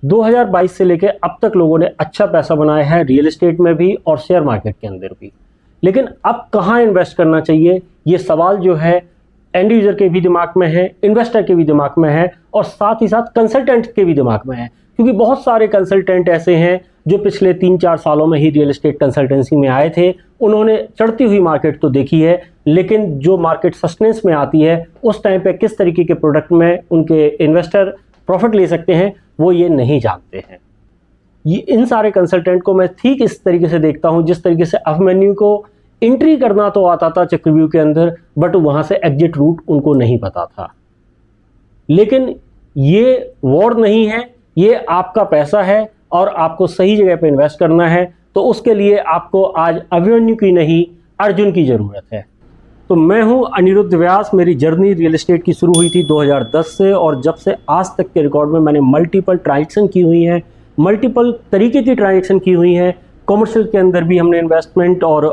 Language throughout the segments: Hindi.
2022 से लेकर अब तक लोगों ने अच्छा पैसा बनाया है रियल एस्टेट में भी और शेयर मार्केट के अंदर भी। लेकिन अब कहाँ इन्वेस्ट करना चाहिए, ये सवाल जो है एंड यूजर के भी दिमाग में है, इन्वेस्टर के भी दिमाग में है और साथ ही साथ कंसल्टेंट के भी दिमाग में है। क्योंकि बहुत सारे कंसल्टेंट ऐसे हैं जो पिछले 3-4 सालों में ही रियल एस्टेट कंसल्टेंसी में आए थे। उन्होंने चढ़ती हुई मार्केट तो देखी है, लेकिन जो मार्केट सस्टेनेंस में आती है उस टाइम पे किस तरीके के प्रोडक्ट में उनके इन्वेस्टर प्रॉफिट ले सकते हैं वो ये नहीं जानते हैं। ये इन सारे कंसल्टेंट को मैं ठीक इस तरीके से देखता हूँ जिस तरीके से अभिमन्यु को एंट्री करना तो आता था चक्रव्यूह के अंदर, बट वहाँ से एग्जिट रूट उनको नहीं पता था। लेकिन ये वॉर नहीं है, ये आपका पैसा है और आपको सही जगह पे इन्वेस्ट करना है। तो उसके लिए आपको आज अभिमन्यु की नहीं अर्जुन की ज़रूरत है। तो मैं हूं अनिरुद्ध व्यास। मेरी जर्नी रियल एस्टेट की शुरू हुई थी 2010 से और जब से आज तक के रिकॉर्ड में मैंने मल्टीपल ट्रांजैक्शन की हुई हैं, मल्टीपल तरीके की ट्रांजैक्शन की हुई हैं। कॉमर्शियल के अंदर भी हमने इन्वेस्टमेंट और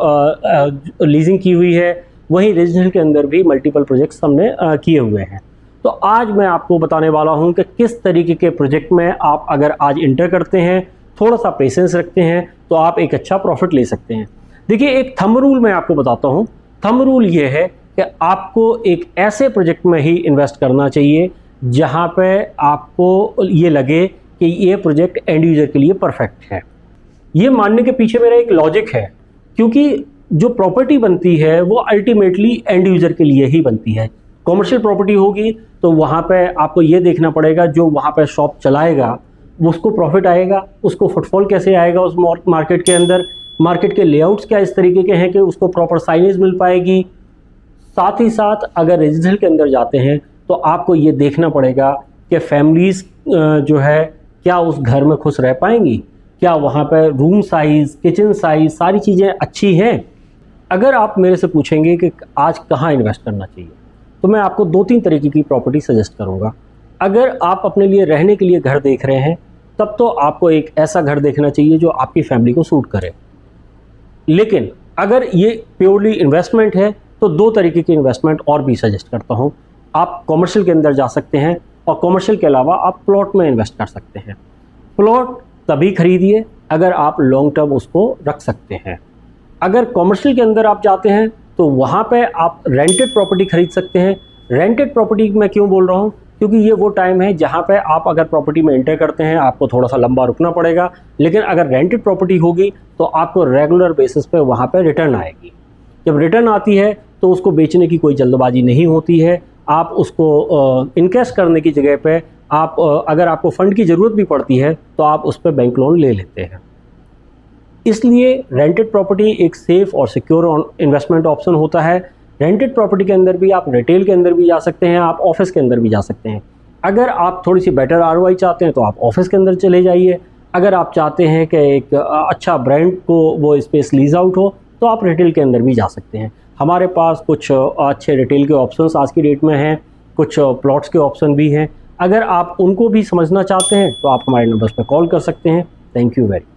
लीजिंग की हुई है, वहीं रेजिडेंशियल के अंदर भी मल्टीपल प्रोजेक्ट्स हमने किए हुए हैं। तो आज मैं आपको बताने वाला हूं कि किस तरीके के प्रोजेक्ट में आप अगर आज इंटर करते हैं, थोड़ा सा पेशेंस रखते हैं, तो आप एक अच्छा प्रॉफिट ले सकते हैं। देखिए, एक थंब रूल मैं आपको बताता हूं। थंब रूल ये है कि आपको एक ऐसे प्रोजेक्ट में ही इन्वेस्ट करना चाहिए जहां पे आपको ये लगे कि ये प्रोजेक्ट एंड यूजर के लिए परफेक्ट है। ये मानने के पीछे मेरा एक लॉजिक है, क्योंकि जो प्रॉपर्टी बनती है वो अल्टीमेटली एंड यूजर के लिए ही बनती है। कॉमर्शियल प्रॉपर्टी होगी तो वहाँ पे आपको ये देखना पड़ेगा जो वहाँ पे शॉप चलाएगा उसको प्रॉफिट आएगा, उसको फुटफॉल कैसे आएगा उस मार्केट के अंदर, मार्केट के लेआउट्स क्या इस तरीके के हैं कि उसको प्रॉपर साइनेज मिल पाएगी। साथ ही साथ अगर रेजिडेंशियल के अंदर जाते हैं तो आपको ये देखना पड़ेगा कि फैमिलीज़ जो है क्या उस घर में खुश रह पाएंगी, क्या वहाँ पर रूम साइज़, किचन साइज़, सारी चीज़ें अच्छी हैं। अगर आप मेरे से पूछेंगे कि आज कहाँ इन्वेस्ट करना चाहिए, तो मैं आपको 2-3 तरीके की प्रॉपर्टी सजेस्ट करूँगा। अगर आप अपने लिए रहने के लिए घर देख रहे हैं तब तो आपको एक ऐसा घर देखना चाहिए जो आपकी फैमिली को सूट करे। लेकिन अगर ये प्योरली इन्वेस्टमेंट है तो 2 तरीके की इन्वेस्टमेंट और भी सजेस्ट करता हूँ। आप कॉमर्शियल के अंदर जा सकते हैं और कॉमर्शियल के अलावा आप प्लॉट में इन्वेस्ट कर सकते हैं। प्लॉट तभी खरीदिए अगर आप लॉन्ग टर्म उसको रख सकते हैं। अगर कॉमर्शियल के अंदर आप जाते हैं तो वहाँ पे आप रेंटेड प्रॉपर्टी खरीद सकते हैं। रेंटेड प्रॉपर्टी मैं क्यों बोल रहा हूँ, क्योंकि ये वो टाइम है जहाँ पे आप अगर प्रॉपर्टी में एंटर करते हैं आपको थोड़ा सा लंबा रुकना पड़ेगा, लेकिन अगर रेंटेड प्रॉपर्टी होगी तो आपको रेगुलर बेसिस पे वहाँ पे रिटर्न आएगी। जब रिटर्न आती है तो उसको बेचने की कोई जल्दबाजी नहीं होती है। आप उसको इनकेस्ट करने की जगह पे आप अगर आपको फ़ंड की ज़रूरत भी पड़ती है तो आप उस पर बैंक लोन ले लेते हैं। इसलिए रेंटेड प्रॉपर्टी एक सेफ़ और सिक्योर इन्वेस्टमेंट ऑप्शन होता है। रेंटेड प्रॉपर्टी के अंदर भी आप रिटेल के अंदर भी जा सकते हैं, आप ऑफिस के अंदर भी जा सकते हैं। अगर आप थोड़ी सी बेटर आरओआई चाहते हैं तो आप ऑफिस के अंदर चले जाइए। अगर आप चाहते हैं कि एक अच्छा ब्रांड को वो स्पेस लीज आउट हो तो आप रिटेल के अंदर भी जा सकते हैं। हमारे पास कुछ अच्छे रिटेल के ऑप्शंस आज की डेट में हैं, कुछ प्लॉट्स के ऑप्शन भी हैं। अगर आप उनको भी समझना चाहते हैं तो आप हमारे नंबर्स पर कॉल कर सकते हैं। Thank you very much.